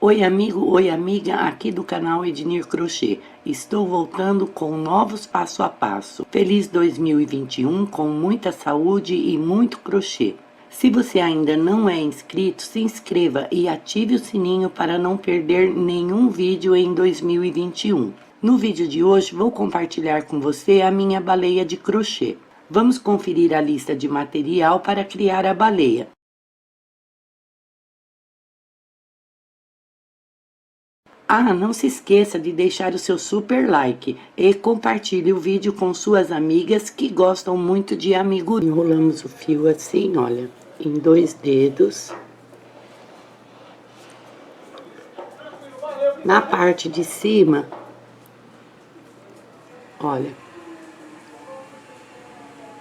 Oi amigo, oi amiga, aqui do canal Ednir Crochê. Estou voltando com novos passo a passo. Feliz 2021 com muita saúde e muito crochê. Se você ainda não é inscrito, se inscreva e ative o sininho para não perder nenhum vídeo em 2021. No vídeo de hoje vou compartilhar com você a minha baleia de crochê. Vamos conferir a lista de material para criar a baleia. Ah, não se esqueça de deixar o seu super like e compartilhe o vídeo com suas amigas que gostam muito de amigurumis. Enrolamos o fio assim, olha, em 2 dedos. Na parte de cima, olha,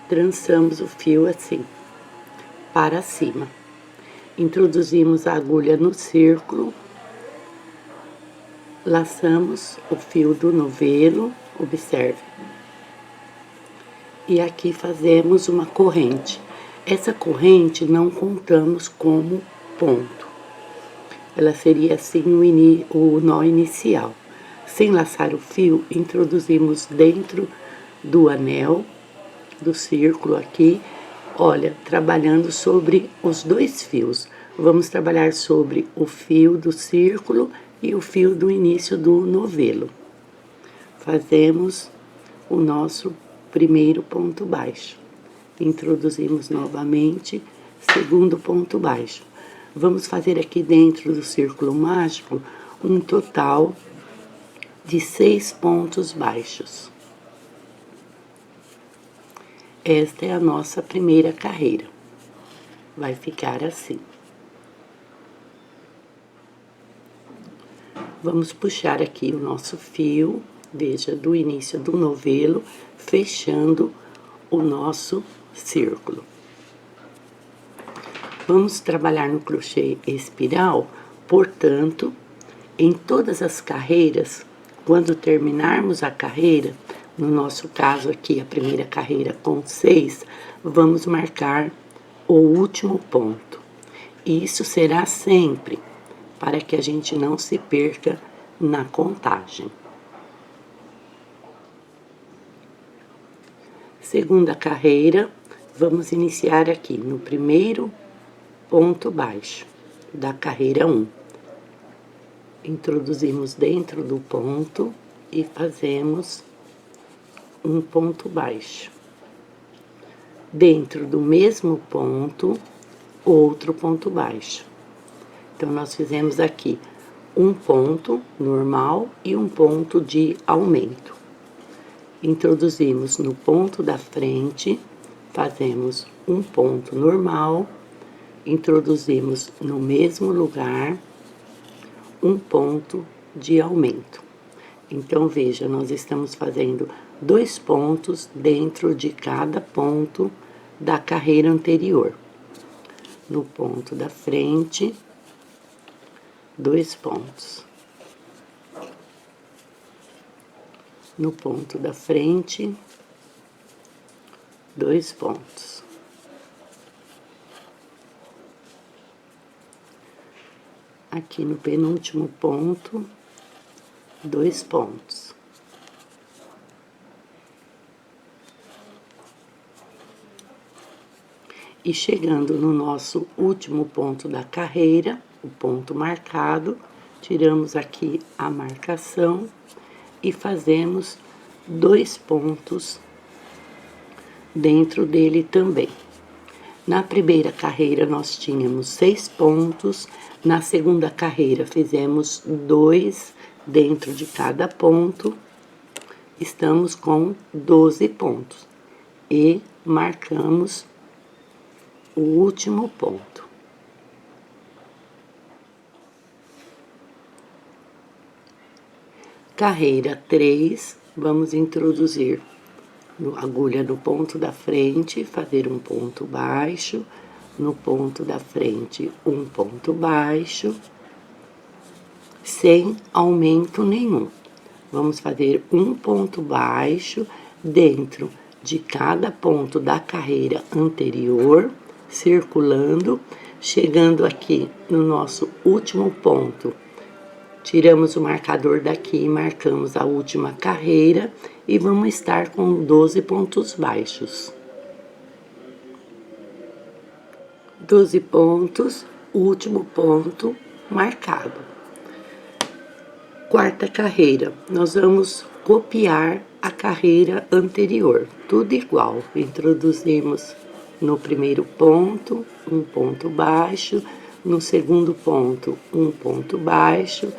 trançamos o fio assim, para cima. Introduzimos a agulha no círculo. Laçamos o fio do novelo, observe. E aqui fazemos uma corrente. Essa corrente não contamos como ponto. Ela seria assim o nó inicial. Sem laçar o fio, introduzimos dentro do anel, do círculo aqui, olha, trabalhando sobre os 2 fios. Vamos trabalhar sobre o fio do círculo e o fio do início do novelo. Fazemos o nosso primeiro ponto baixo. Introduzimos novamente, segundo ponto baixo. Vamos fazer aqui dentro do círculo mágico um total de 6 pontos baixos. Esta é a nossa primeira carreira. Vai ficar assim. Vamos puxar aqui o nosso fio, veja, do início do novelo, fechando o nosso círculo. Vamos trabalhar no crochê espiral, portanto, em todas as carreiras, quando terminarmos a carreira, no nosso caso aqui, a primeira carreira com 6, vamos marcar o último ponto. E isso será sempre para que a gente não se perca na contagem. Segunda carreira, vamos iniciar aqui no primeiro ponto baixo da carreira 1. Introduzimos dentro do ponto e fazemos um ponto baixo. Dentro do mesmo ponto, outro ponto baixo. Então, nós fizemos aqui um ponto normal e um ponto de aumento. Introduzimos no ponto da frente, fazemos um ponto normal, introduzimos no mesmo lugar um ponto de aumento. Então, veja, nós estamos fazendo 2 pontos dentro de cada ponto da carreira anterior. No ponto da frente, 2 pontos. No ponto da frente, 2 pontos. Aqui no penúltimo ponto, 2 pontos. E chegando no nosso último ponto da carreira, o ponto marcado, tiramos aqui a marcação e fazemos 2 pontos dentro dele também. Na primeira carreira nós tínhamos 6 pontos, na segunda carreira fizemos 2 dentro de cada ponto, estamos com 12 pontos e marcamos o último ponto. Carreira 3, vamos introduzir a agulha no ponto da frente, fazer um ponto baixo, no ponto da frente um ponto baixo, sem aumento nenhum. Vamos fazer um ponto baixo dentro de cada ponto da carreira anterior, circulando, chegando aqui no nosso último ponto Tiramos o marcador daqui e marcamos a última carreira e vamos estar com 12 pontos baixos. 12 pontos, último ponto marcado. Quarta carreira, nós vamos copiar a carreira anterior, tudo igual. Introduzimos no primeiro ponto, um ponto baixo, no segundo ponto, um ponto baixo,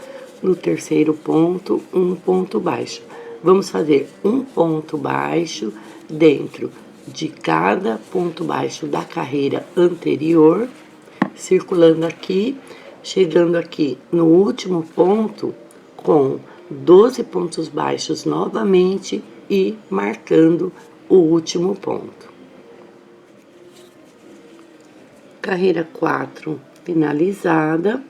no terceiro ponto, um ponto baixo. Vamos fazer um ponto baixo dentro de cada ponto baixo da carreira anterior, circulando aqui, chegando aqui no último ponto com 12 pontos baixos novamente e marcando o último ponto. Carreira 4 finalizada,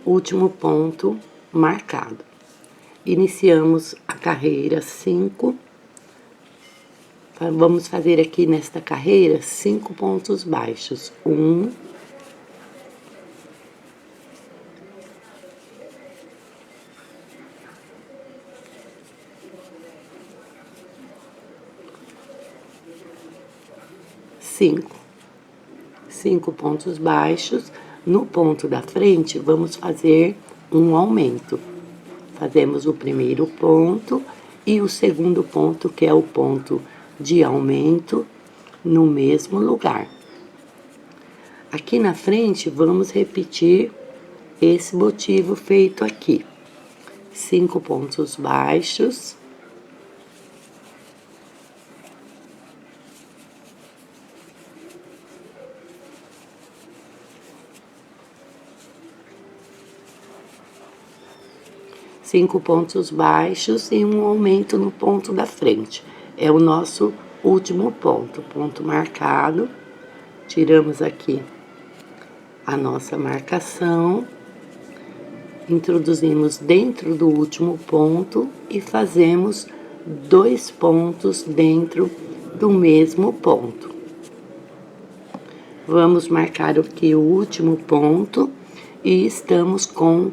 último ponto marcado. Iniciamos a carreira 5. Vamos fazer aqui nesta carreira 5 pontos baixos. 1, 5 pontos baixos. No ponto da frente, vamos fazer um aumento. Fazemos o primeiro ponto e o segundo ponto, que é o ponto de aumento, no mesmo lugar. Aqui na frente, vamos repetir esse motivo feito aqui. 5 pontos baixos. 5 pontos baixos e um aumento no ponto da frente. É o nosso último ponto, ponto marcado. Tiramos aqui a nossa marcação, introduzimos dentro do último ponto e fazemos 2 pontos dentro do mesmo ponto. Vamos marcar aqui o último ponto e estamos com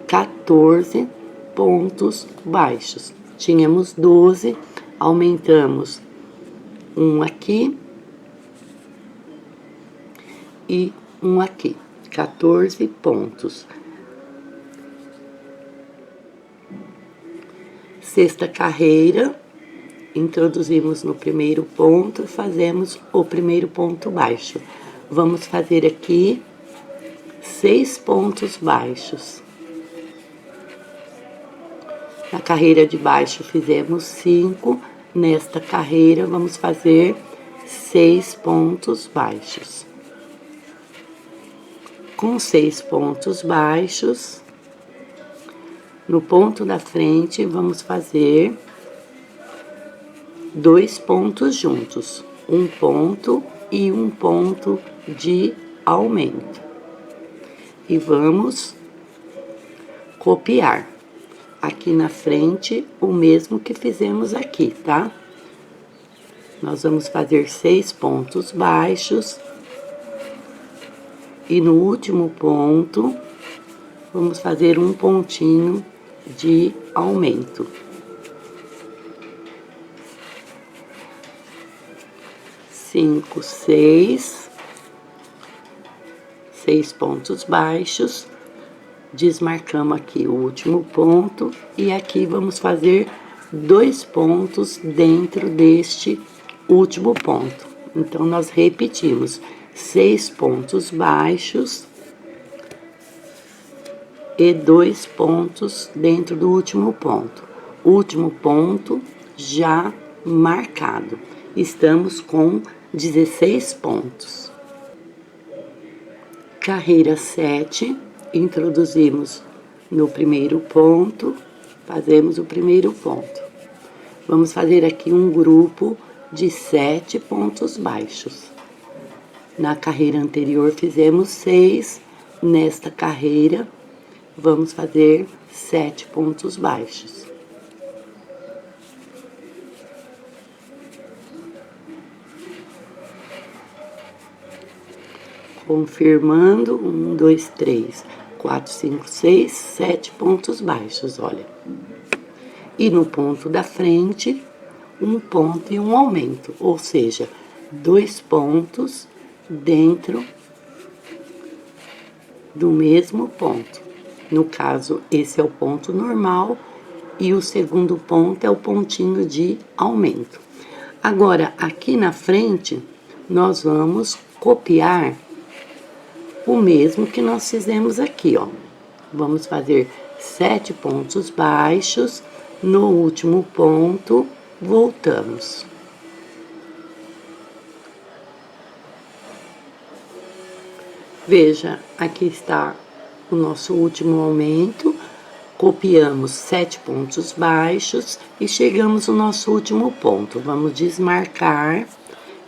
14 pontos baixos. Tínhamos 12, aumentamos um aqui e um aqui, 14 pontos. Sexta carreira, introduzimos no primeiro ponto, fazemos o primeiro ponto baixo. Vamos fazer aqui 6 pontos baixos. Na carreira de baixo fizemos 5, nesta carreira vamos fazer 6 pontos baixos. Com 6 pontos baixos, no ponto da frente vamos fazer 2 pontos juntos, um ponto e um ponto de aumento. E vamos copiar. Aqui na frente, o mesmo que fizemos aqui, tá? Nós vamos fazer 6 pontos baixos. E no último ponto, vamos fazer um pontinho de aumento. Cinco, 6 pontos baixos. Desmarcamos aqui o último ponto e aqui vamos fazer 2 pontos dentro deste último ponto. Então, nós repetimos 6 pontos baixos e 2 pontos dentro do último ponto. Último ponto já marcado. Estamos com 16 pontos. Carreira 7. Introduzimos no primeiro ponto, fazemos o primeiro ponto. Vamos fazer aqui um grupo de 7 pontos baixos. Na carreira anterior fizemos 6, nesta carreira vamos fazer 7 pontos baixos. Confirmando, 1, 2, 3. 4, 5, 6, 7 pontos baixos, olha. E no ponto da frente, um ponto e um aumento, ou seja, 2 pontos dentro do mesmo ponto. No caso, esse é o ponto normal e o segundo ponto é o pontinho de aumento. Agora, aqui na frente, nós vamos copiar o mesmo que nós fizemos aqui, ó. Vamos fazer 7 pontos baixos, no último ponto, voltamos. Veja, aqui está o nosso último aumento, copiamos 7 pontos baixos e chegamos no nosso último ponto. Vamos desmarcar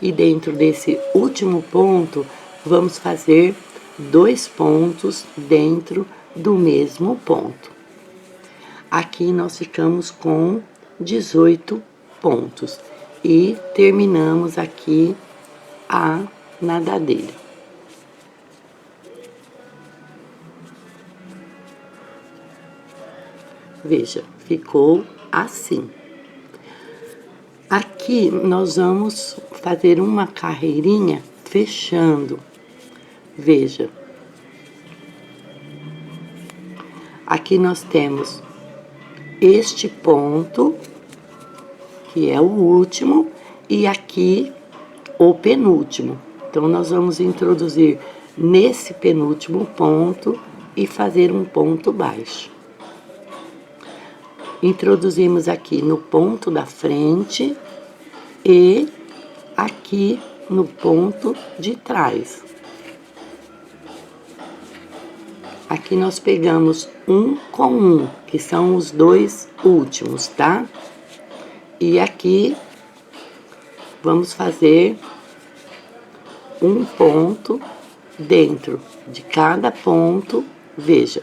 e dentro desse último ponto, vamos fazer 2 pontos dentro do mesmo ponto. Aqui nós ficamos com 18 pontos e terminamos aqui a nadadeira. Veja, ficou assim. Aqui nós vamos fazer uma carreirinha fechando. Veja. Aqui nós temos este ponto, que é o último, e aqui o penúltimo. Então, nós vamos introduzir nesse penúltimo ponto e fazer um ponto baixo. Introduzimos aqui no ponto da frente e aqui no ponto de trás. Aqui nós pegamos um com um, que são os 2 últimos, tá? E aqui vamos fazer um ponto dentro de cada ponto, veja,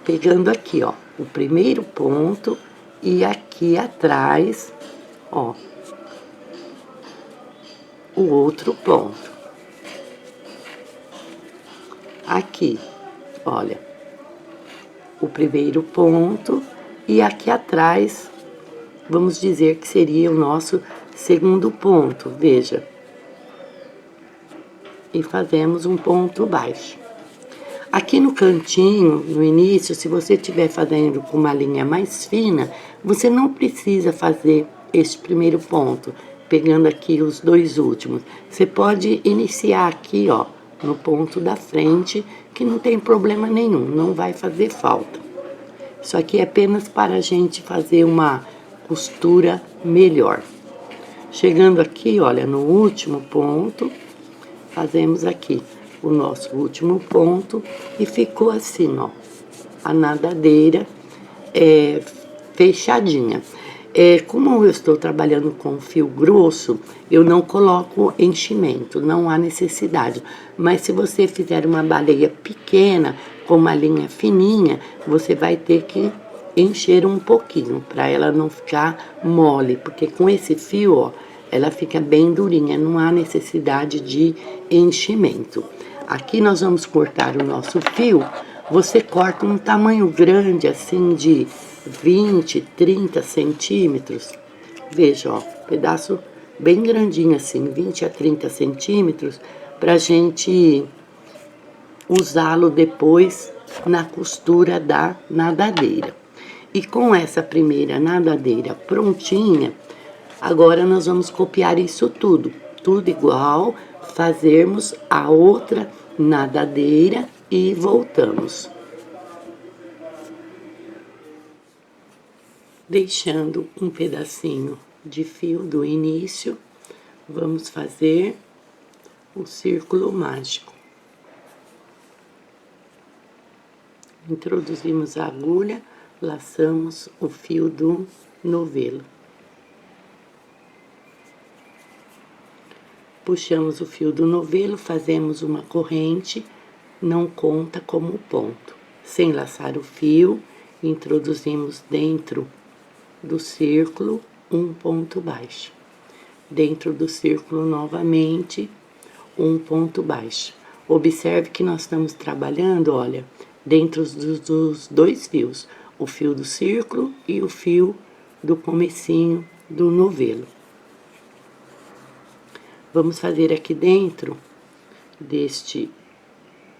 pegando aqui, ó, o primeiro ponto e aqui atrás, ó, o outro ponto. Aqui, olha, o primeiro ponto e aqui atrás, vamos dizer que seria o nosso segundo ponto, veja. E fazemos um ponto baixo. Aqui no cantinho, no início, se você estiver fazendo com uma linha mais fina, você não precisa fazer este primeiro ponto, pegando aqui os 2 últimos. Você pode iniciar aqui, ó, no ponto da frente, que não tem problema nenhum, não vai fazer falta. Isso aqui é apenas para a gente fazer uma costura melhor. Chegando aqui, olha, no último ponto, fazemos aqui o nosso último ponto e ficou assim, ó, a nadadeira fechadinha. Como eu estou trabalhando com fio grosso, eu não coloco enchimento, não há necessidade. Mas se você fizer uma baleia pequena, com uma linha fininha, você vai ter que encher um pouquinho, para ela não ficar mole, porque com esse fio, ó, ela fica bem durinha, não há necessidade de enchimento. Aqui nós vamos cortar o nosso fio, você corta um tamanho grande, assim, de 20, 30 centímetros. Veja, ó, pedaço bem grandinho assim, 20 a 30 centímetros, pra gente usá-lo depois na costura da nadadeira. E com essa primeira nadadeira prontinha, agora nós vamos copiar isso tudo igual, fazermos a outra nadadeira e voltamos. Deixando um pedacinho de fio do início, vamos fazer o círculo mágico. Introduzimos a agulha, laçamos o fio do novelo. Puxamos o fio do novelo, fazemos uma corrente, não conta como ponto. Sem laçar o fio, introduzimos dentro do círculo um ponto baixo. Dentro do círculo, novamente, um ponto baixo. Observe que nós estamos trabalhando, olha, dentro dos dois fios, o fio do círculo e o fio do comecinho do novelo. Vamos fazer aqui dentro deste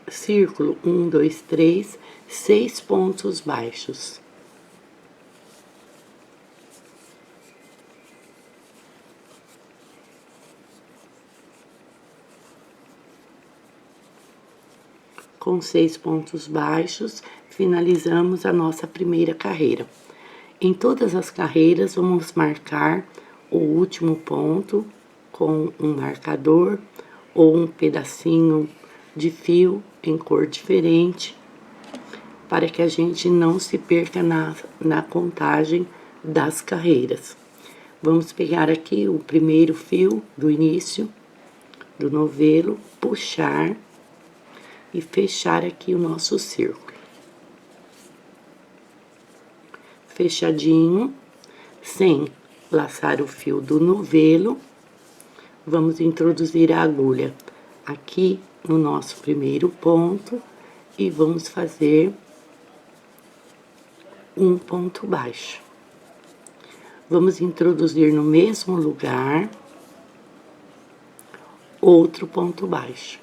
círculo 1, 2, 3, 6 pontos baixos. Com 6 pontos baixos, finalizamos a nossa primeira carreira. Em todas as carreiras, vamos marcar o último ponto com um marcador ou um pedacinho de fio em cor diferente, para que a gente não se perca na contagem das carreiras. Vamos pegar aqui o primeiro fio do início do novelo, puxar e fechar aqui o nosso círculo. Fechadinho, sem laçar o fio do novelo, vamos introduzir a agulha aqui no nosso primeiro ponto e vamos fazer um ponto baixo. Vamos introduzir no mesmo lugar outro ponto baixo.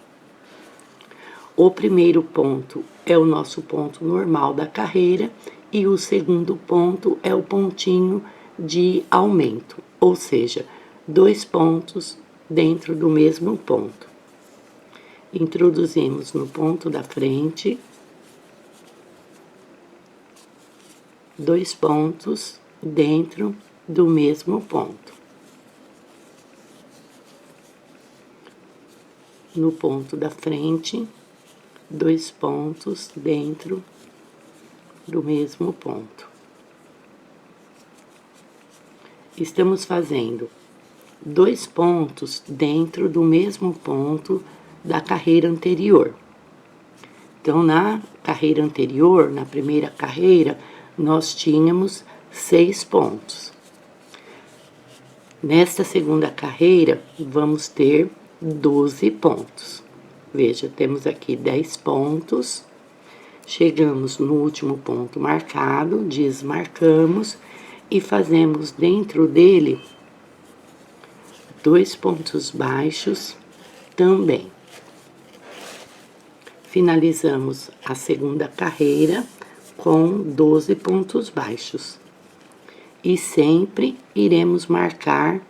O primeiro ponto é o nosso ponto normal da carreira e o segundo ponto é o pontinho de aumento, ou seja, 2 pontos dentro do mesmo ponto. Introduzimos no ponto da frente 2 pontos dentro do mesmo ponto. No ponto da frente, 2 pontos dentro do mesmo ponto. Estamos fazendo 2 pontos dentro do mesmo ponto da carreira anterior. Então, na carreira anterior, na primeira carreira, nós tínhamos 6 pontos. Nesta segunda carreira, vamos ter 12 pontos. Veja, temos aqui 10 pontos, chegamos no último ponto marcado, desmarcamos e fazemos dentro dele 2 pontos baixos também. Finalizamos a segunda carreira com 12 pontos baixos. E sempre iremos marcar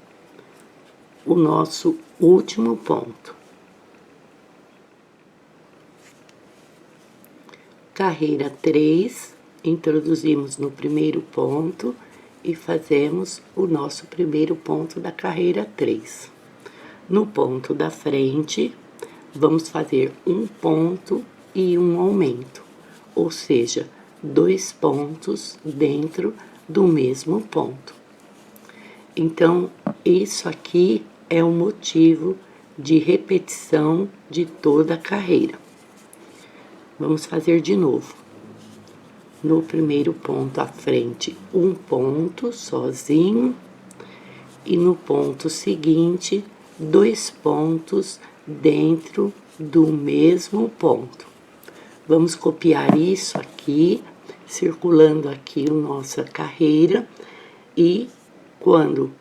o nosso último ponto. Carreira 3, introduzimos no primeiro ponto e fazemos o nosso primeiro ponto da carreira 3. No ponto da frente, vamos fazer um ponto e um aumento, ou seja, 2 pontos dentro do mesmo ponto. Então, isso aqui é o motivo de repetição de toda a carreira. Vamos fazer de novo. No primeiro ponto à frente, um ponto sozinho, e no ponto seguinte, 2 pontos dentro do mesmo ponto. Vamos copiar isso aqui, circulando aqui a nossa carreira, e quando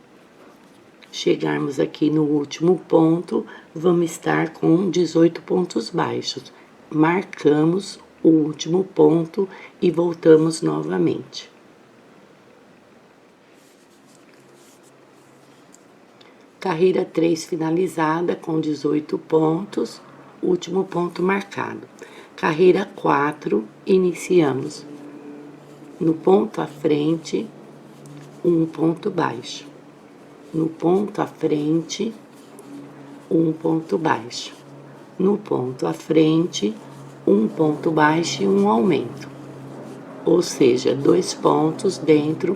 chegarmos aqui no último ponto, vamos estar com 18 pontos baixos. Marcamos o último ponto e voltamos novamente. Carreira 3 finalizada com 18 pontos, último ponto marcado. Carreira 4, iniciamos no ponto à frente, um ponto baixo. No ponto à frente, um ponto baixo. No ponto à frente, um ponto baixo e um aumento, ou seja, 2 pontos dentro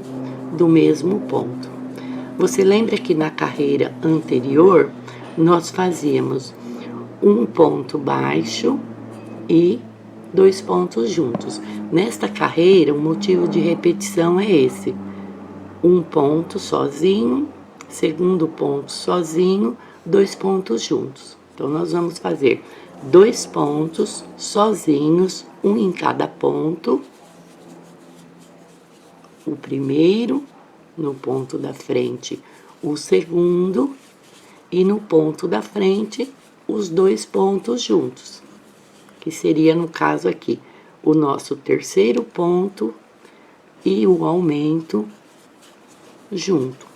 do mesmo ponto. Você lembra que na carreira anterior, nós fazíamos um ponto baixo e 2 pontos juntos. Nesta carreira, o motivo de repetição é esse: um ponto sozinho, segundo ponto sozinho, 2 pontos juntos. Então, nós vamos fazer 2 pontos sozinhos um em cada ponto, o primeiro, no ponto da frente, o segundo, e no ponto da frente, os dois pontos juntos, que seria, no caso aqui, o nosso terceiro ponto e o aumento junto.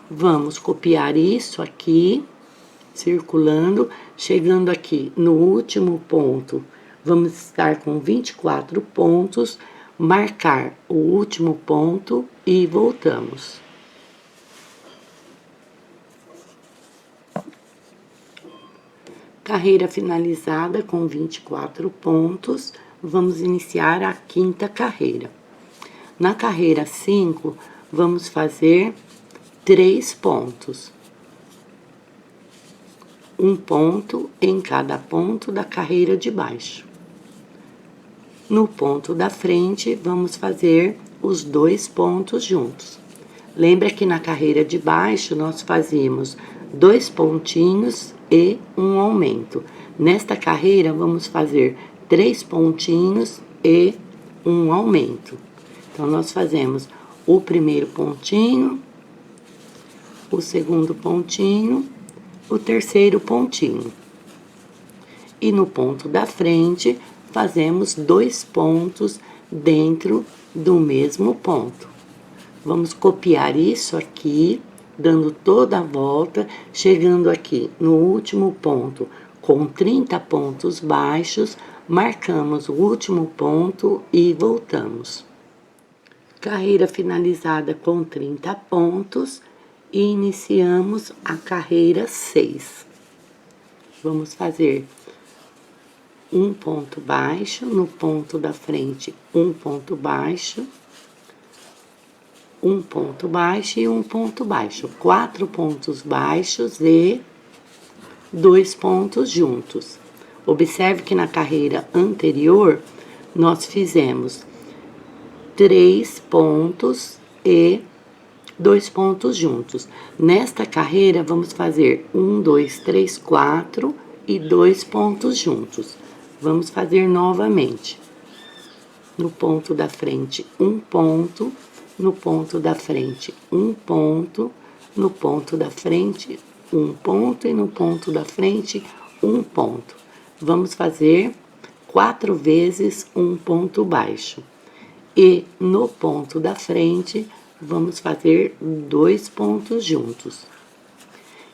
Vamos copiar isso aqui, circulando, chegando aqui no último ponto, vamos estar com 24 pontos, marcar o último ponto e voltamos. Carreira finalizada com 24 pontos, vamos iniciar a quinta carreira. Na carreira 5, vamos fazer 3 pontos. Um ponto em cada ponto da carreira de baixo. No ponto da frente, vamos fazer os 2 pontos juntos. Lembra que na carreira de baixo, nós fazíamos 2 pontinhos e um aumento. Nesta carreira, vamos fazer 3 pontinhos e um aumento. Então, nós fazemos o primeiro pontinho, o segundo pontinho, o terceiro pontinho. E no ponto da frente, fazemos 2 pontos dentro do mesmo ponto. Vamos copiar isso aqui, dando toda a volta, chegando aqui no último ponto com 30 pontos baixos, marcamos o último ponto e voltamos. Carreira finalizada com 30 pontos e iniciamos a carreira 6. Vamos fazer um ponto baixo, no ponto da frente, um ponto baixo, um ponto baixo e um ponto baixo. 4 pontos baixos e 2 pontos juntos. Observe que na carreira anterior, nós fizemos 3 pontos e 2 pontos juntos. Nesta carreira, vamos fazer 1, 2, 3, 4 e 2 pontos juntos. Vamos fazer novamente. No ponto da frente, um ponto. No ponto da frente, um ponto. No ponto da frente, um ponto. E no ponto da frente, um ponto. Vamos fazer 4 vezes um ponto baixo. E no ponto da frente, vamos fazer 2 pontos juntos.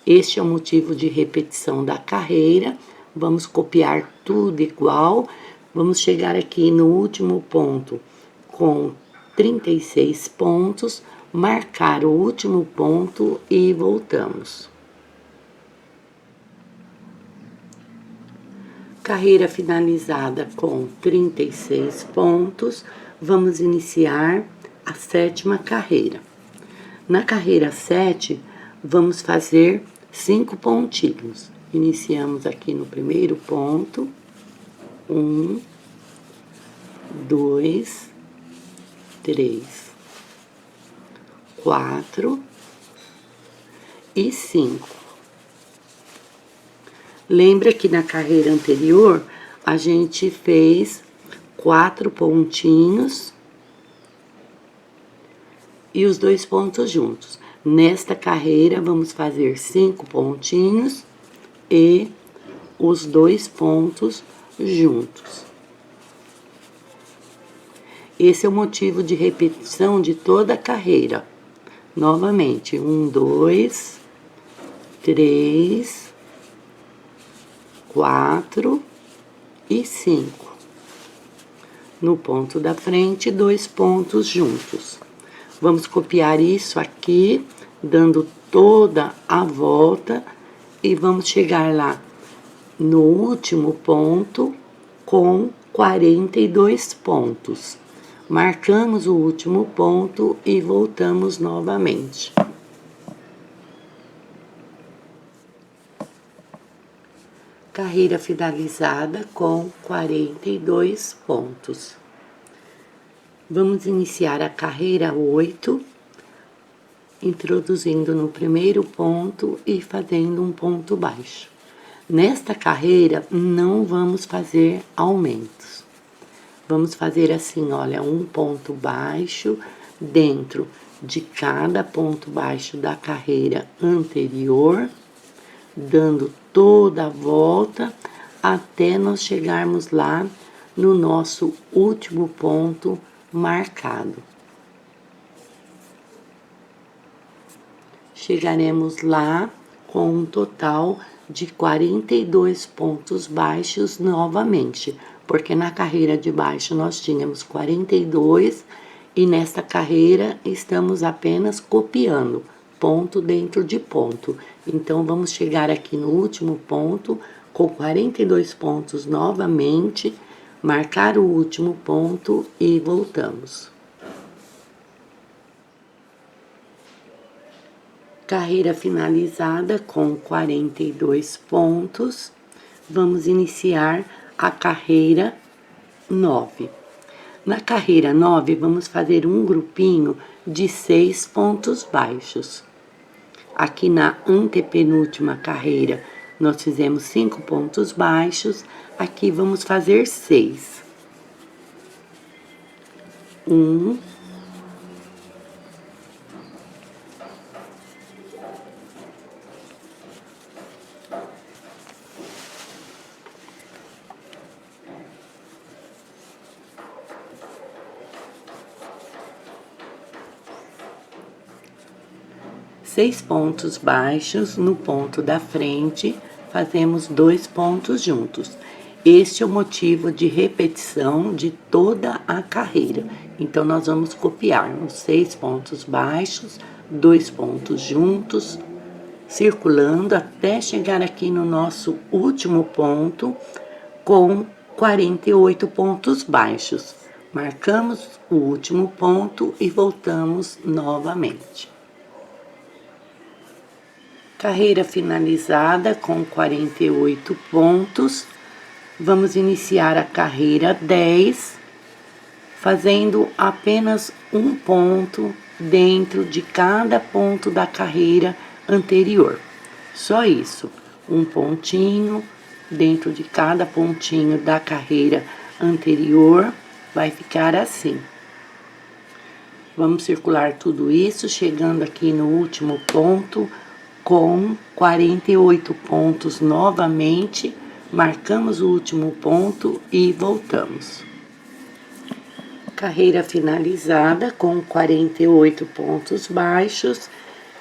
Este é o motivo de repetição da carreira. Vamos copiar tudo igual. Vamos chegar aqui no último ponto com 36 pontos, marcar o último ponto e voltamos. Carreira finalizada com 36 pontos, vamos iniciar a 7ª carreira. Na carreira 7, vamos fazer 5 pontinhos. Iniciamos aqui no primeiro ponto, 1, 2, 3, 4 e 5. Lembra que na carreira anterior, a gente fez 4 pontinhos e os 2 pontos juntos. Nesta carreira, vamos fazer 5 pontinhos e os 2 pontos juntos. Esse é o motivo de repetição de toda a carreira. Novamente, 1, 2, 3, 4 e 5. No ponto da frente, 2 pontos juntos. Vamos copiar isso aqui, dando toda a volta e vamos chegar lá no último ponto com 42 pontos. Marcamos o último ponto e voltamos novamente. Carreira finalizada com 42 pontos. Vamos iniciar a carreira 8, introduzindo no primeiro ponto e fazendo um ponto baixo. Nesta carreira, não vamos fazer aumentos. Vamos fazer assim, olha, um ponto baixo dentro de cada ponto baixo da carreira anterior, dando toda a volta até nós chegarmos lá no nosso último ponto marcado. Chegaremos lá com um total de 42 pontos baixos novamente, porque na carreira de baixo nós tínhamos 42 e nesta carreira estamos apenas copiando ponto dentro de ponto. Então, vamos chegar aqui no último ponto com 42 pontos novamente, marcar o último ponto e voltamos. Carreira finalizada com 42 pontos, vamos iniciar a carreira 9. Na carreira 9, vamos fazer um grupinho de 6 pontos baixos. Aqui na antepenúltima carreira, nós fizemos 5 pontos baixos, aqui vamos fazer 6. 1, 6 pontos baixos no ponto da frente, fazemos 2 pontos juntos. Este é o motivo de repetição de toda a carreira. Então, nós vamos copiar os 6 pontos baixos, 2 pontos juntos, circulando até chegar aqui no nosso último ponto com 48 pontos baixos. Marcamos o último ponto e voltamos novamente. Carreira finalizada com 48 pontos, vamos iniciar a carreira 10, fazendo apenas um ponto dentro de cada ponto da carreira anterior. Só isso, um pontinho dentro de cada pontinho da carreira anterior, vai ficar assim. Vamos circular tudo isso, chegando aqui no último ponto, com 48 pontos novamente, marcamos o último ponto e voltamos. Carreira finalizada com 48 pontos baixos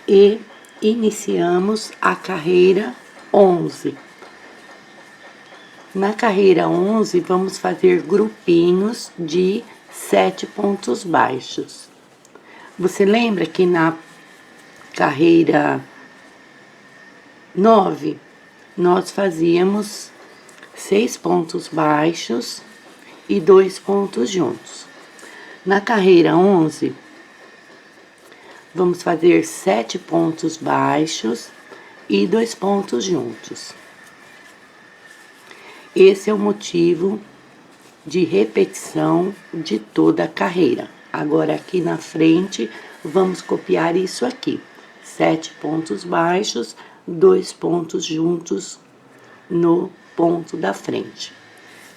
e iniciamos a carreira 11. Na carreira 11, vamos fazer grupinhos de 7 pontos baixos. Você lembra que na carreira 9, nós fazíamos 6 pontos baixos e 2 pontos juntos. Na carreira 11, vamos fazer 7 pontos baixos e 2 pontos juntos. Esse é o motivo de repetição de toda a carreira. Agora, aqui na frente, vamos copiar isso aqui. 7 pontos baixos, 2 pontos juntos no ponto da frente.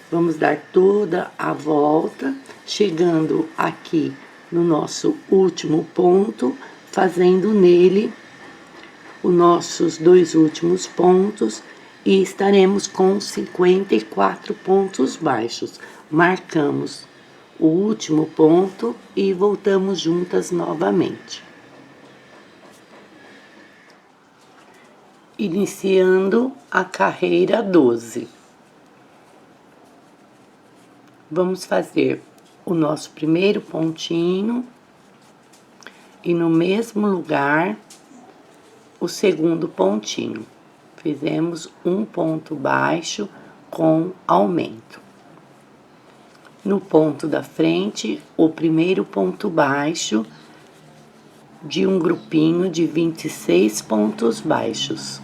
Vamos dar toda a volta, chegando aqui no nosso último ponto, fazendo nele os nossos 2 últimos pontos e estaremos com 54 pontos baixos. Marcamos o último ponto e voltamos juntas novamente. Iniciando a carreira 12. Vamos fazer o nosso primeiro pontinho e no mesmo lugar o segundo pontinho. Fizemos um ponto baixo com aumento. No ponto da frente, o primeiro ponto baixo de um grupinho de 26 pontos baixos.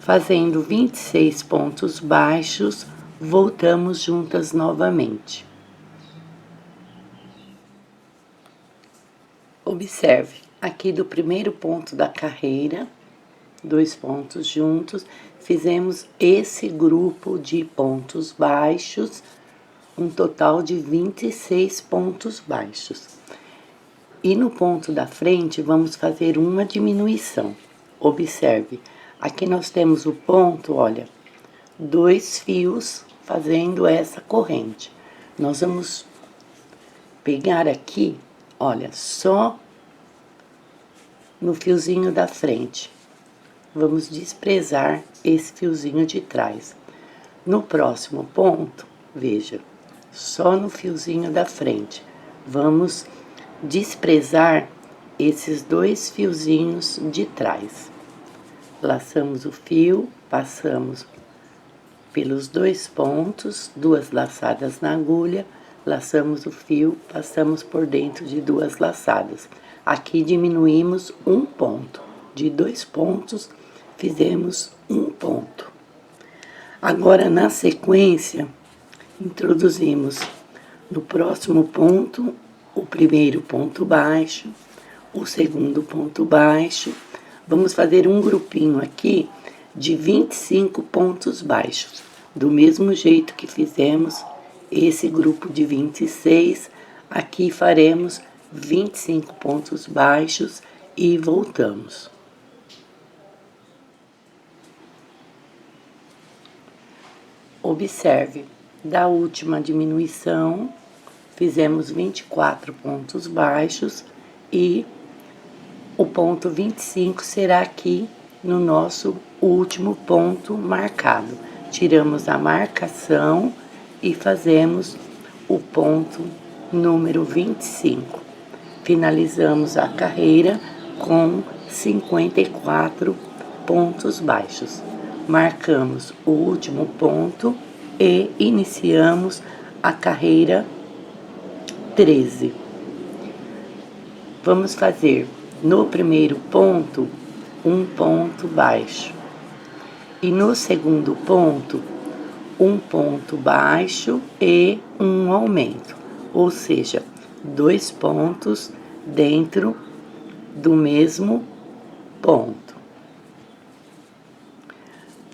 Fazendo 26 pontos baixos, voltamos juntas novamente. Observe, aqui do primeiro ponto da carreira, 2 pontos juntos, fizemos esse grupo de pontos baixos, um total de 26 pontos baixos. E no ponto da frente, vamos fazer uma diminuição. Observe, aqui nós temos o ponto, olha, 2 fios fazendo essa corrente. Nós vamos pegar aqui, olha, só no fiozinho da frente. Vamos desprezar esse fiozinho de trás. No próximo ponto, veja, só no fiozinho da frente. Vamos desprezar esses 2 fiozinhos de trás. Laçamos o fio, passamos pelos 2 pontos, 2 laçadas na agulha, laçamos o fio, passamos por dentro de 2 laçadas. Aqui diminuímos um ponto, de 2 pontos fizemos um ponto. Agora, na sequência, introduzimos no próximo ponto o primeiro ponto baixo, o segundo ponto baixo. Vamos fazer um grupinho aqui de 25 pontos baixos, do mesmo jeito que fizemos esse grupo de 26, aqui faremos 25 pontos baixos e voltamos. Observe, da última diminuição, fizemos 24 pontos baixos e o ponto 25 será aqui no nosso último ponto marcado. Tiramos a marcação e fazemos o ponto número 25. Finalizamos a carreira com 54 pontos baixos. Marcamos o último ponto e iniciamos a carreira 13. Vamos fazer no primeiro ponto um ponto baixo e no segundo ponto um ponto baixo e um aumento, ou seja, 2 pontos dentro do mesmo ponto.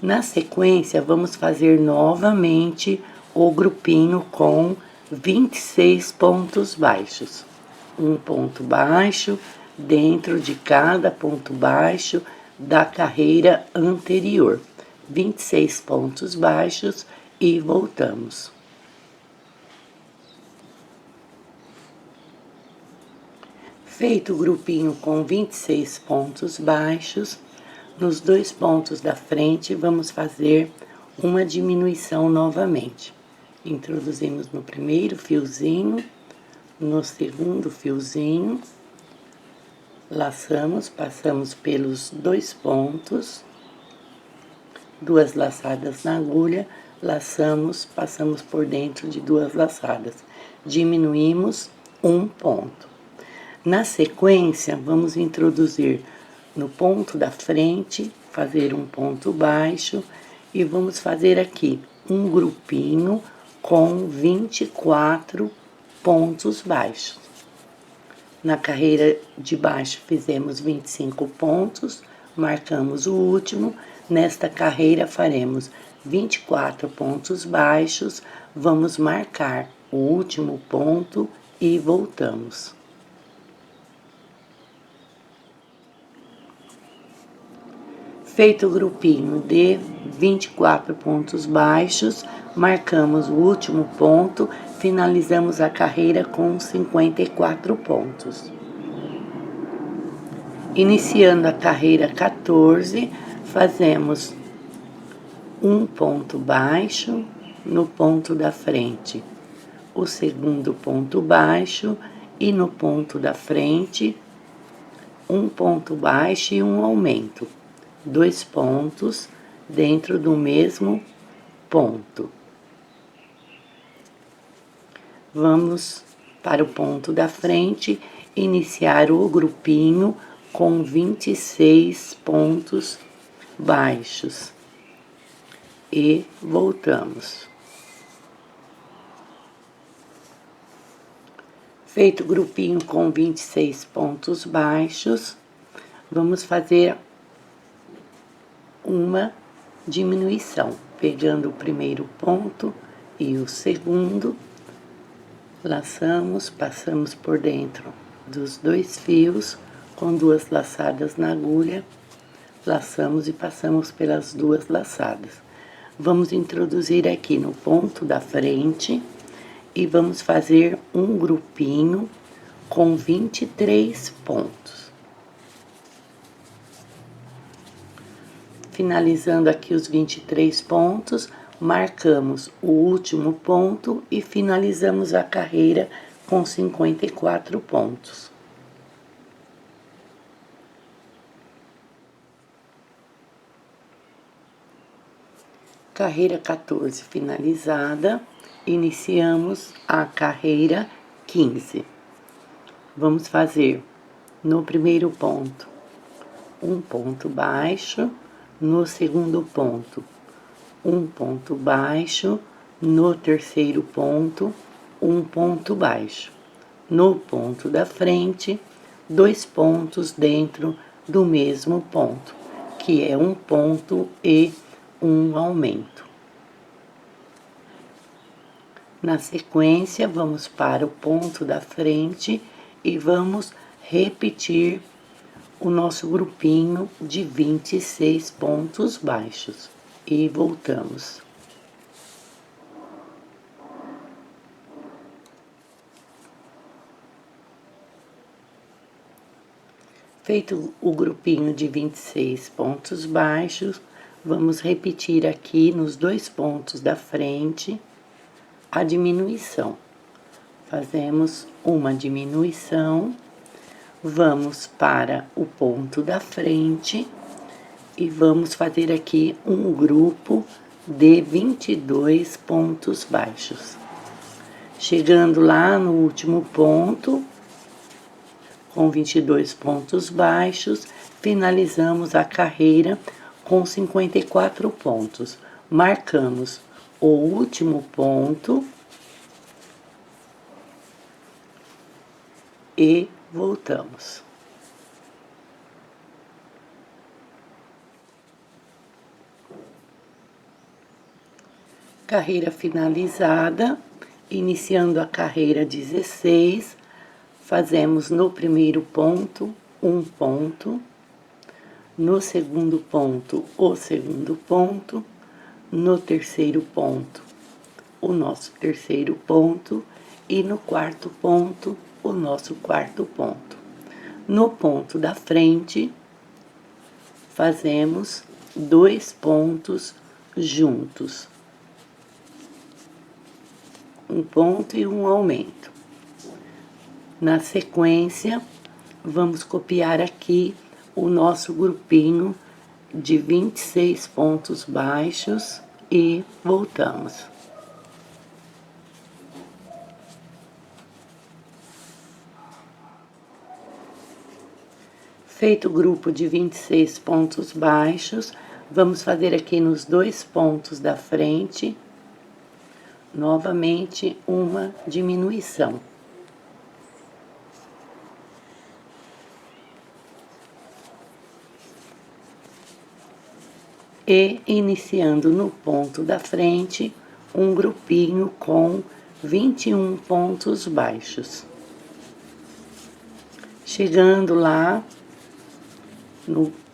Na sequência, vamos fazer novamente o grupinho com 26 pontos baixos. Um ponto baixo dentro de cada ponto baixo da carreira anterior. 26 pontos baixos e voltamos. Feito o grupinho com 26 pontos baixos, nos 2 pontos da frente, vamos fazer uma diminuição novamente. Introduzimos no primeiro fiozinho, no segundo fiozinho, laçamos, passamos pelos 2 pontos, 2 laçadas na agulha, laçamos, passamos por dentro de 2 laçadas, diminuímos um ponto. Na sequência, vamos introduzir no ponto da frente, fazer um ponto baixo e vamos fazer aqui um grupinho com 24 pontos baixos. Na carreira de baixo fizemos 25 pontos, marcamos o último. Nesta carreira faremos 24 pontos baixos, vamos marcar o último ponto e voltamos. Feito o grupinho de 24 pontos baixos, marcamos o último ponto, finalizamos a carreira com 54 pontos. Iniciando a carreira 14, fazemos um ponto baixo no ponto da frente, o segundo ponto baixo e no ponto da frente, um ponto baixo e um aumento. 2 pontos dentro do mesmo ponto. Vamos para o ponto da frente, iniciar o grupinho com 26 pontos baixos e voltamos. Feito o grupinho com 26 pontos baixos, vamos fazer uma diminuição, pegando o primeiro ponto e o segundo, laçamos, passamos por dentro dos 2 fios com 2 laçadas na agulha, laçamos e passamos pelas 2 laçadas. Vamos introduzir aqui no ponto da frente e vamos fazer um grupinho com 23 pontos. Finalizando aqui os 23 pontos, marcamos o último ponto e finalizamos a carreira com 54 pontos. Carreira 14 finalizada, iniciamos a carreira 15. Vamos fazer no primeiro ponto um ponto baixo, no segundo ponto um ponto baixo, no terceiro ponto um ponto baixo. No ponto da frente, 2 pontos dentro do mesmo ponto, que é um ponto e um aumento. Na sequência, vamos para o ponto da frente e vamos repetir o nosso grupinho de 26 pontos baixos. E voltamos. Feito o grupinho de 26 pontos baixos, vamos repetir aqui nos 2 pontos da frente a diminuição. Fazemos uma diminuição, vamos para o ponto da frente e vamos fazer aqui um grupo de 22 pontos baixos. Chegando lá no último ponto, com 22 pontos baixos, finalizamos a carreira com 54 pontos. Marcamos o último ponto e voltamos. Carreira finalizada, iniciando a carreira 16, fazemos no primeiro ponto um ponto, no segundo ponto o segundo ponto, no terceiro ponto o nosso terceiro ponto e no quarto ponto o nosso quarto ponto. No ponto da frente, fazemos 2 pontos juntos, um ponto e um aumento. Na sequência, vamos copiar aqui o nosso grupinho de 26 pontos baixos e voltamos. Feito o grupo de 26 pontos baixos, vamos fazer aqui nos 2 pontos da frente, novamente uma diminuição. E iniciando no ponto da frente, um grupinho com 21 pontos baixos. Chegando lá,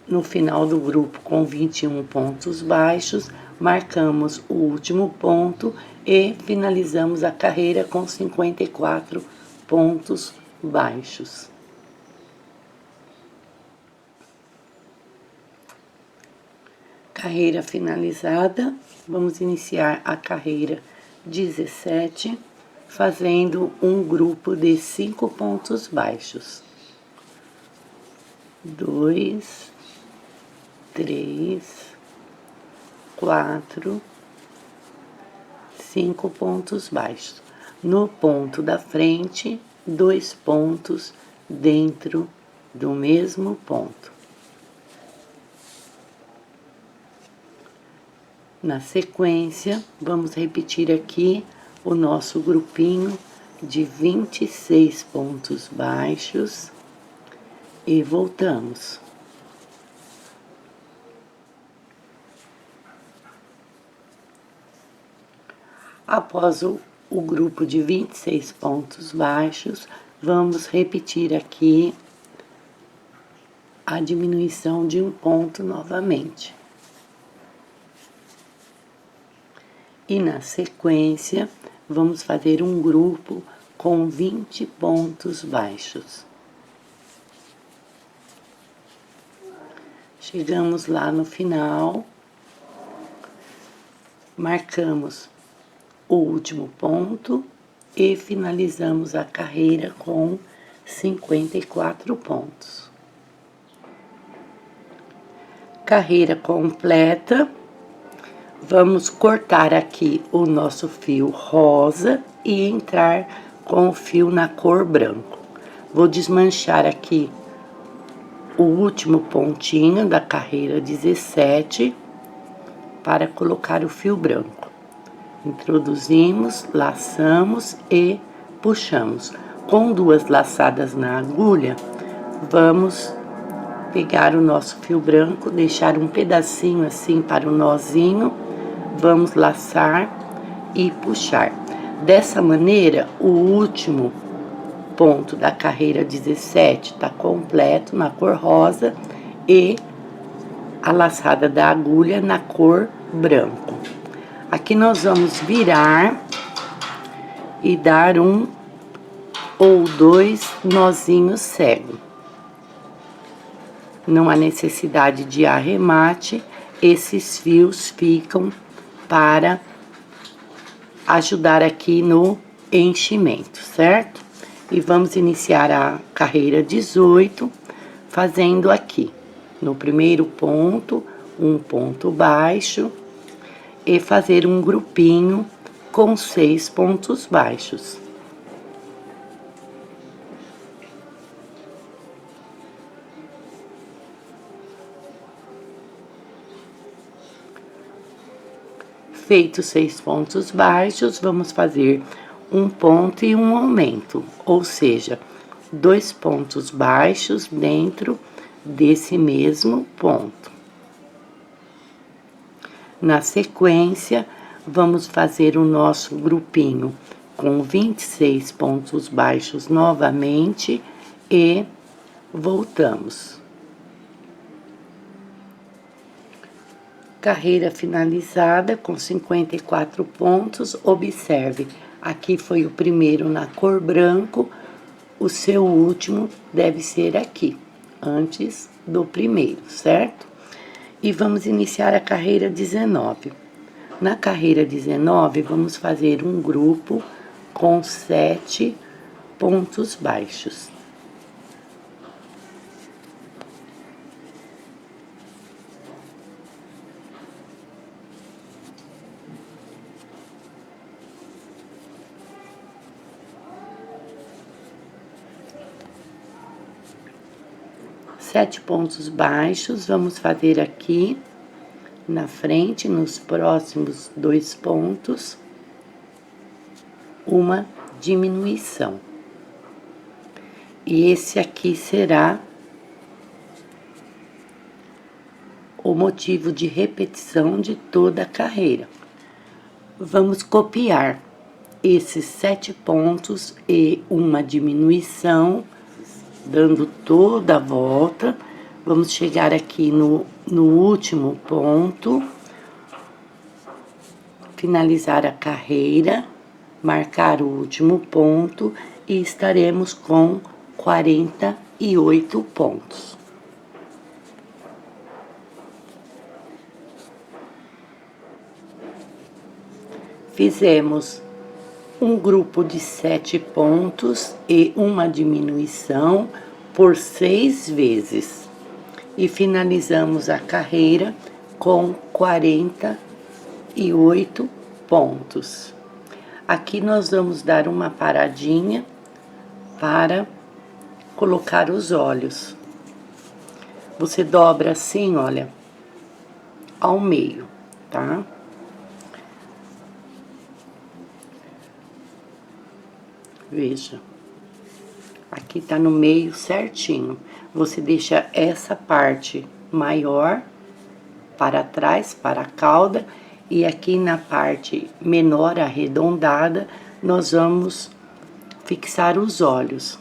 no final do grupo com 21 pontos baixos, marcamos o último ponto e finalizamos a carreira com 54 pontos baixos. Carreira finalizada, vamos iniciar a carreira 17, fazendo um grupo de 5 pontos baixos. 2, 3, 4, 5 pontos baixos. No ponto da frente, 2 pontos dentro do mesmo ponto. Na sequência, vamos repetir aqui o nosso grupinho de 26 pontos baixos e voltamos. Após o grupo de 26 pontos baixos, vamos repetir aqui a diminuição de um ponto novamente. E na sequência, vamos fazer um grupo com 20 pontos baixos. Chegamos lá no final, marcamos o último ponto e finalizamos a carreira com 54 pontos. Carreira completa, vamos cortar aqui o nosso fio rosa e entrar com o fio na cor branco. Vou desmanchar aqui o último pontinho da carreira 17 para colocar o fio branco. Introduzimos, laçamos e puxamos. Com 2 laçadas na agulha, vamos pegar o nosso fio branco, deixar um pedacinho assim para o nozinho, vamos laçar e puxar. Dessa maneira, o último ponto da carreira 17 tá completo na cor rosa e a laçada da agulha na cor branco. Aqui nós vamos virar e dar 1 ou 2 nozinhos cegos. Não há necessidade de arremate, esses fios ficam para ajudar aqui no enchimento, certo? E vamos iniciar a carreira 18, fazendo aqui, no primeiro ponto, um ponto baixo, e fazer um grupinho com 6 pontos baixos. Feitos 6 pontos baixos, vamos fazer um ponto e um aumento, ou seja, 2 pontos baixos dentro desse mesmo ponto. Na sequência, vamos fazer o nosso grupinho com 26 pontos baixos novamente e voltamos. Carreira finalizada com 54 pontos, observe, aqui foi o primeiro na cor branco, o seu último deve ser aqui, antes do primeiro, certo? E vamos iniciar a carreira 19. Na carreira 19, vamos fazer um grupo com 7 pontos baixos. Sete pontos baixos, vamos fazer aqui na frente, nos próximos 2 pontos, uma diminuição. E esse aqui será o motivo de repetição de toda a carreira. Vamos copiar esses 7 pontos e uma diminuição, dando toda a volta. Vamos chegar aqui no último ponto, finalizar a carreira, marcar o último ponto e estaremos com 48 pontos. Fizemos um grupo de 7 pontos e uma diminuição por 6 vezes. E finalizamos a carreira com 48 pontos. Aqui nós vamos dar uma paradinha para colocar os olhos. Você dobra assim, olha, ao meio, tá? Veja, aqui tá no meio certinho. Você deixa essa parte maior para trás, para a cauda, e aqui na parte menor arredondada, nós vamos fixar os olhos.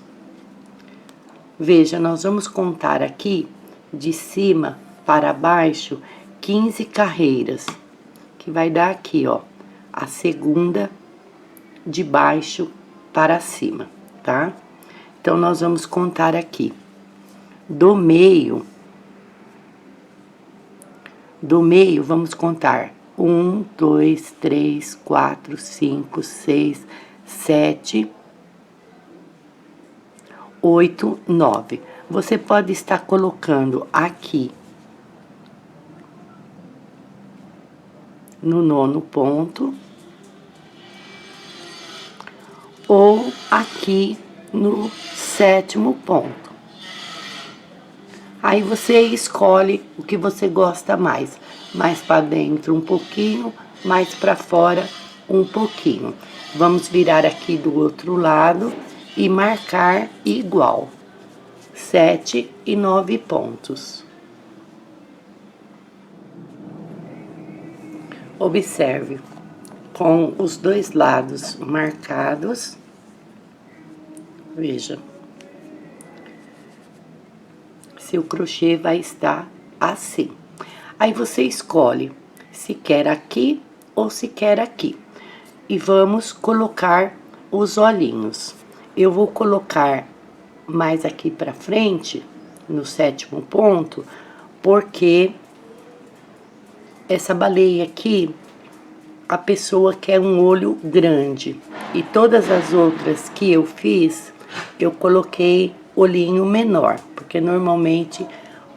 Veja, nós vamos contar aqui, de cima para baixo, 15 carreiras, que vai dar aqui, ó, a segunda de baixo para cima, tá? Então, nós vamos contar aqui, do meio, vamos contar 1, 2, 3, 4, 5, 6, 7, 8, 9. Você pode estar colocando aqui no 9º ponto ou aqui no 7º ponto. Aí você escolhe o que você gosta mais para dentro um pouquinho, mais para fora um pouquinho. Vamos virar aqui do outro lado e marcar igual, 7 e 9 pontos. Observe, com os dois lados marcados, veja, seu crochê vai estar assim. Aí você escolhe se quer aqui ou se quer aqui. E vamos colocar os olhinhos. Eu vou colocar mais aqui pra frente, no 7º ponto, porque essa baleia aqui, a pessoa quer um olho grande. E todas as outras que eu fiz, eu coloquei olhinho menor, porque normalmente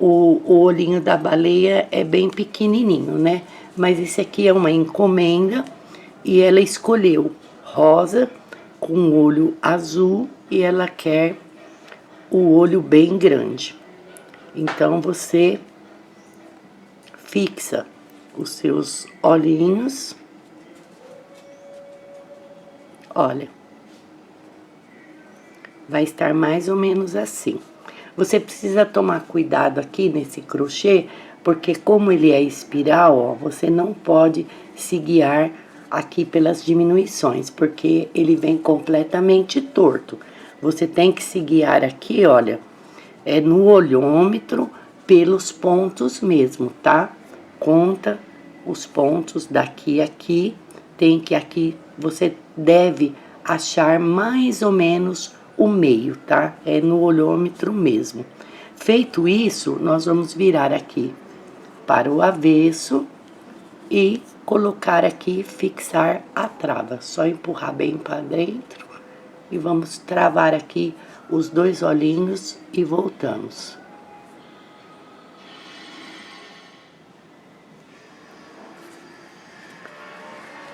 o olhinho da baleia é bem pequenininho, né? Mas esse aqui é uma encomenda e ela escolheu rosa com olho azul e ela quer o olho bem grande. Então, você fixa os seus olhinhos. Olha, vai estar mais ou menos assim. Você precisa tomar cuidado aqui nesse crochê, porque como ele é espiral, ó, você não pode se guiar aqui pelas diminuições, porque ele vem completamente torto. Você tem que se guiar aqui, olha, no olhômetro, pelos pontos mesmo, tá? Conta os pontos daqui a aqui, tem que aqui, você deve achar mais ou menos o meio, tá? É no olhômetro mesmo. Feito isso, nós vamos virar aqui para o avesso e colocar aqui, fixar a trava. Só empurrar bem para dentro e vamos travar aqui os dois olhinhos e voltamos.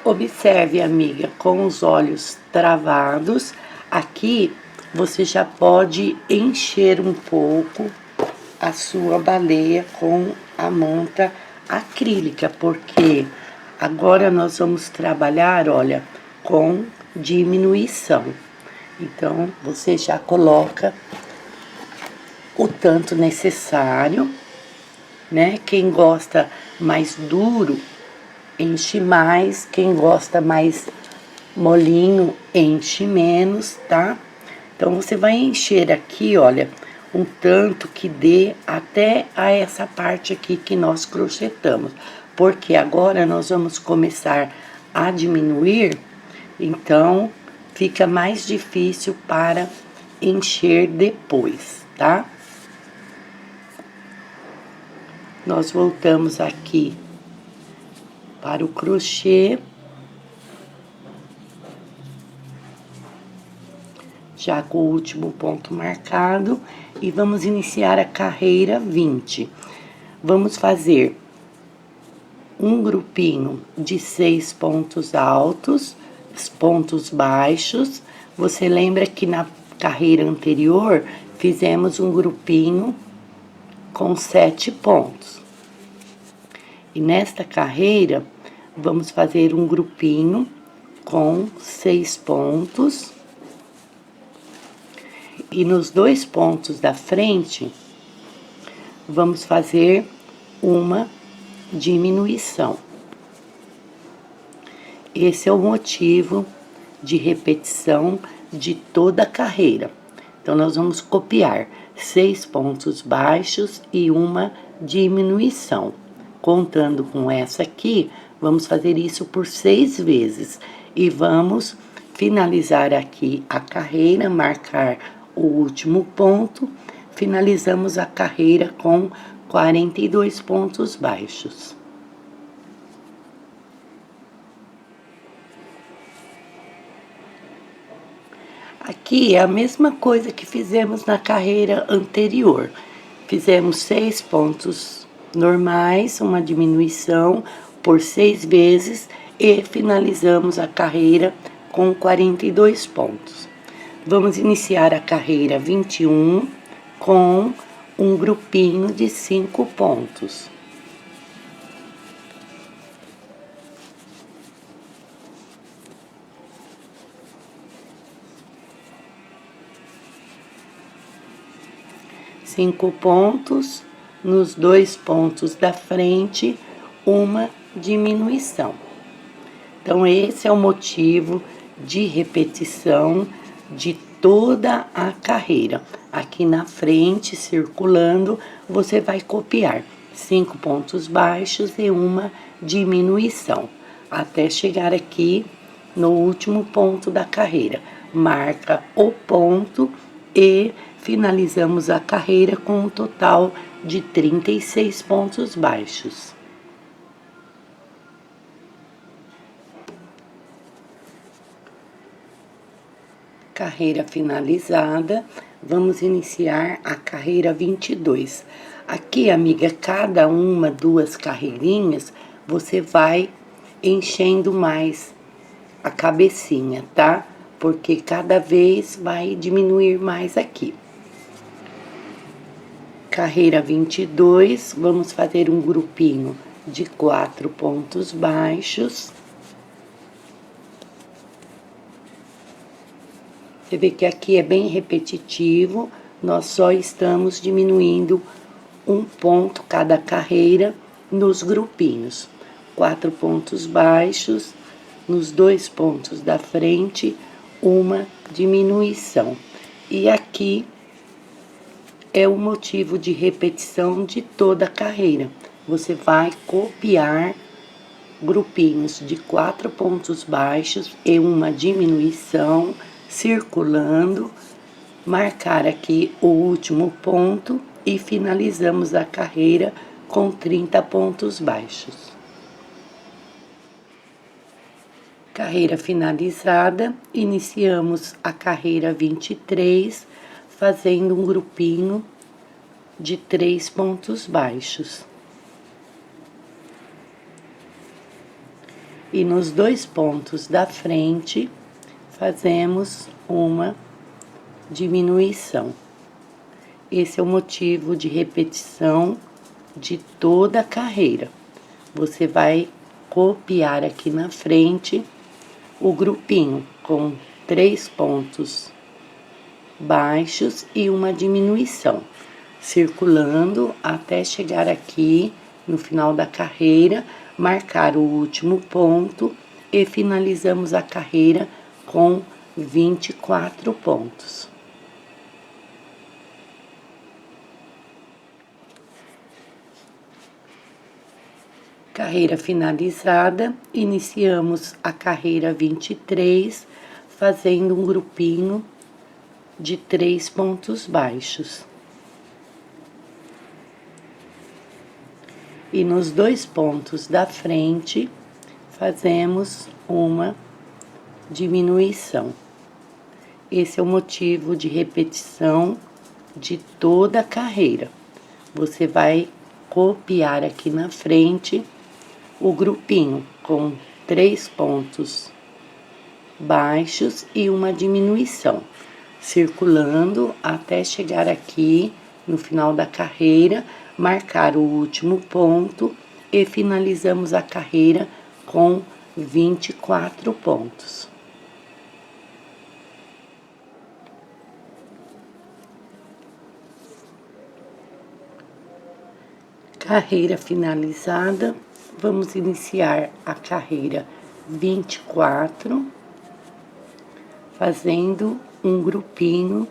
Observe, amiga, com os olhos travados, aqui você já pode encher um pouco a sua baleia com a manta acrílica, porque agora nós vamos trabalhar, olha, com diminuição. Então, você já coloca o tanto necessário, né? Quem gosta mais duro, enche mais. Quem gosta mais molinho, enche menos, tá? Então, você vai encher aqui, olha, um tanto que dê até a essa parte aqui que nós crochetamos. Porque agora nós vamos começar a diminuir, então fica mais difícil para encher depois, tá? Nós voltamos aqui para o crochê, já com o último ponto marcado, e vamos iniciar a carreira 20. Vamos fazer um grupinho de 6 pontos altos, pontos baixos. Você lembra que na carreira anterior fizemos um grupinho com 7 pontos. E nesta carreira vamos fazer um grupinho com 6 pontos. E nos 2 pontos da frente, vamos fazer uma diminuição. Esse é o motivo de repetição de toda a carreira. Então, nós vamos copiar 6 pontos baixos e uma diminuição. Contando com essa aqui, vamos fazer isso por 6 vezes. E vamos finalizar aqui a carreira, marcar o último ponto. Finalizamos a carreira com 42 pontos baixos. Aqui é a mesma coisa que fizemos na carreira anterior. Fizemos 6 pontos normais, uma diminuição por 6 vezes e finalizamos a carreira com 42 pontos. Vamos iniciar a carreira 21 com um grupinho de 5 pontos. Cinco pontos, nos 2 pontos da frente, uma diminuição. Então, esse é o motivo de repetição de toda a carreira. Aqui na frente, circulando, você vai copiar 5 pontos baixos e uma diminuição, até chegar aqui no último ponto da carreira. Marca o ponto e finalizamos a carreira com um total de 36 pontos baixos. Carreira finalizada, vamos iniciar a carreira 22. Aqui, amiga, cada uma, 2 carreirinhas, você vai enchendo mais a cabecinha, tá? Porque cada vez vai diminuir mais aqui. Carreira 22, vamos fazer um grupinho de 4 pontos baixos. Você vê que aqui é bem repetitivo, nós só estamos diminuindo um ponto cada carreira nos grupinhos. 4 pontos baixos, nos 2 pontos da frente, uma diminuição. E aqui é o motivo de repetição de toda a carreira. Você vai copiar grupinhos de 4 pontos baixos e uma diminuição, circulando, marcar aqui o último ponto e finalizamos a carreira com 30 pontos baixos. Carreira finalizada, iniciamos a carreira 23, fazendo um grupinho de 3 pontos baixos. E nos 2 pontos da frente, fazemos uma diminuição. Esse é o motivo de repetição de toda a carreira. Você vai copiar aqui na frente o grupinho com 3 pontos baixos e uma diminuição, circulando até chegar aqui no final da carreira, marcar o último ponto e finalizamos a carreira com 24 pontos. Carreira finalizada, iniciamos a carreira 23, fazendo um grupinho de 3 pontos baixos. E nos 2 pontos da frente, fazemos uma diminuição. Esse é o motivo de repetição de toda a carreira. Você vai copiar aqui na frente o grupinho com 3 pontos baixos e uma diminuição, circulando até chegar aqui no final da carreira, marcar o último ponto e finalizamos a carreira com 24 pontos. Carreira finalizada, vamos iniciar a carreira 24, fazendo um grupinho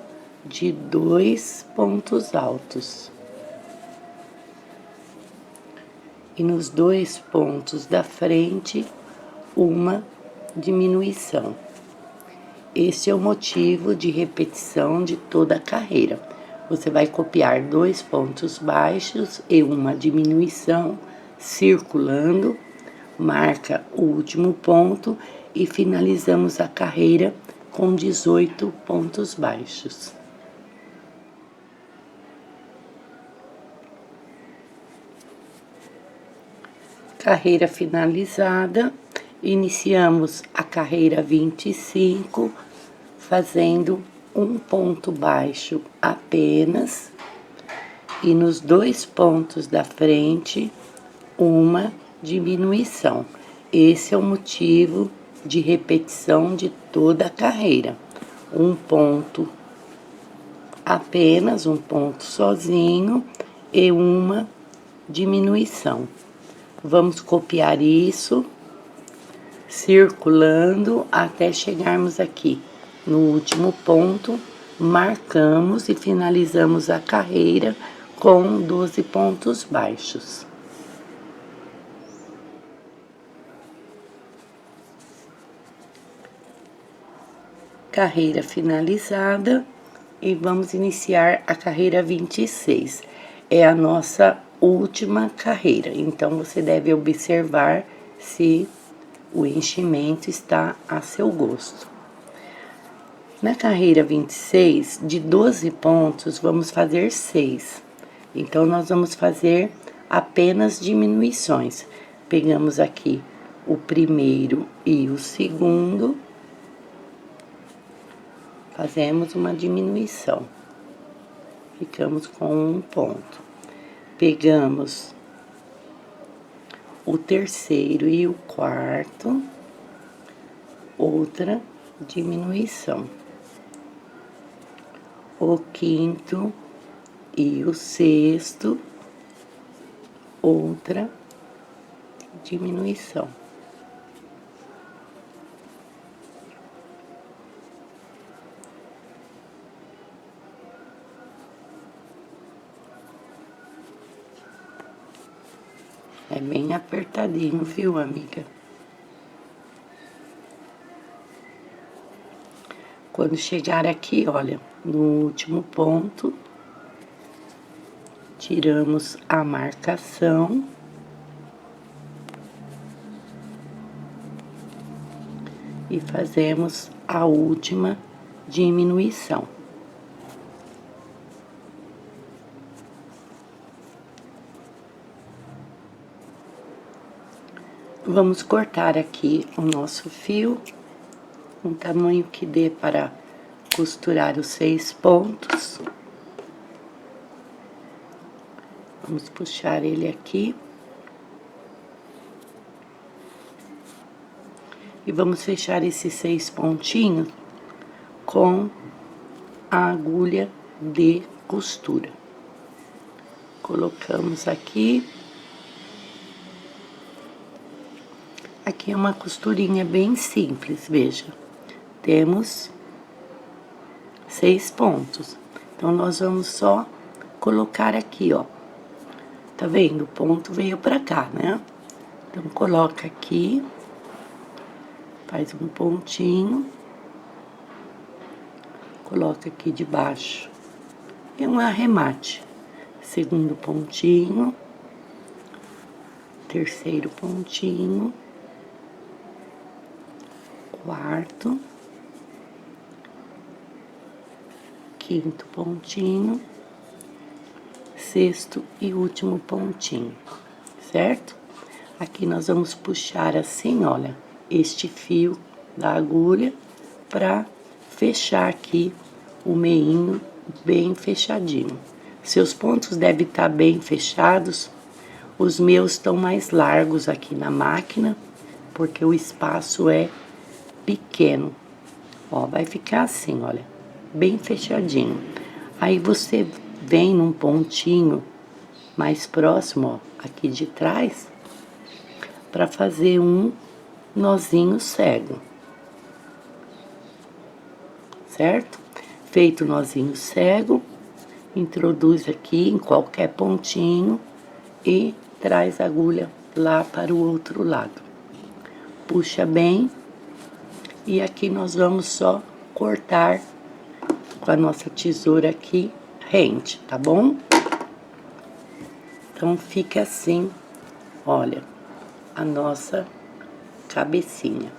de 2 pontos altos. E nos 2 pontos da frente, uma diminuição. Esse é o motivo de repetição de toda a carreira. Você vai copiar 2 pontos baixos e uma diminuição, circulando, marca o último ponto e finalizamos a carreira com 18 pontos baixos. Carreira finalizada, iniciamos a carreira 25, fazendo um ponto baixo apenas, e nos 2 pontos da frente, uma diminuição. Esse é o motivo de repetição de toda a carreira. Um ponto apenas, um ponto sozinho e uma diminuição. Vamos copiar isso, circulando até chegarmos aqui no último ponto, marcamos e finalizamos a carreira com 12 pontos baixos. Carreira finalizada e vamos iniciar a carreira 26. É a nossa última carreira, então você deve observar se o enchimento está a seu gosto. Na carreira 26, de 12 pontos, vamos fazer 6. Então, nós vamos fazer apenas diminuições. Pegamos aqui o primeiro e o segundo, fazemos uma diminuição. Ficamos com um ponto. Pegamos o terceiro e o quarto, outra diminuição. O quinto e o sexto, outra diminuição. É bem apertadinho, viu, amiga? Quando chegar aqui, olha, no último ponto, tiramos a marcação. E fazemos a última diminuição. Vamos cortar aqui o nosso fio, um tamanho que dê para costurar os 6 pontos. Vamos puxar ele aqui. E vamos fechar esses 6 pontinhos com a agulha de costura. Colocamos aqui. Aqui é uma costurinha bem simples, veja. Temos 6 pontos. Então, nós vamos só colocar aqui, ó. Tá vendo? O ponto veio pra cá, né? Então, coloca aqui. Faz um pontinho. Coloca aqui debaixo. E um arremate. Segundo pontinho. Terceiro pontinho. Quarto, quinto pontinho, sexto e último pontinho, certo? Aqui nós vamos puxar assim, olha, este fio da agulha para fechar aqui o meinho bem fechadinho. Seus pontos devem estar bem fechados, os meus estão mais largos aqui na máquina, porque o espaço é pequeno, ó, vai ficar assim, olha, bem fechadinho. Aí você vem num pontinho mais próximo, ó, aqui de trás, para fazer um nozinho cego, certo? Feito o nozinho cego, introduz aqui em qualquer pontinho e traz a agulha lá para o outro lado. Puxa bem e aqui nós vamos só cortar com a nossa tesoura aqui rente, tá bom? Então fica assim, olha, a nossa cabecinha.